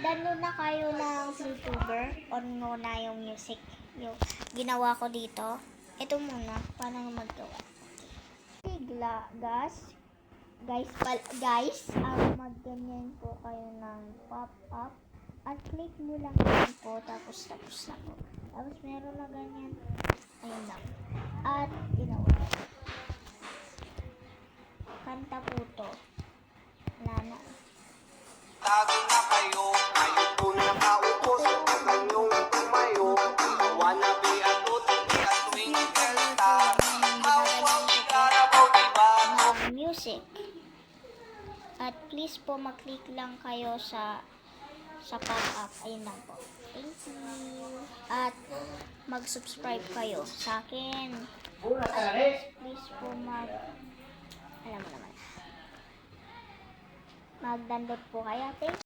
Mag-download na kayo ng YouTuber. On muna yung music. Yung ginawa ko dito. Ito muna. Paano maggawa? Guys, magganyan po kayo ng pop-up. At click mo lang yan po. Tapos na po. Tapos meron na ganyan. Ayun lang. At ginawa. Kanta po to. Nana. Tago na kayo, kayo po nakaupos. Alam niyong tumayo, wannabe at utubi at twinkle star. Wow, Carabao, diba? Ng music. At please po mag-click lang kayo sa pop-up. Ayun lang po. Thank you. At mag-subscribe kayo sa akin. At please po alam mo naman. Mag-download po kayo. Thank you.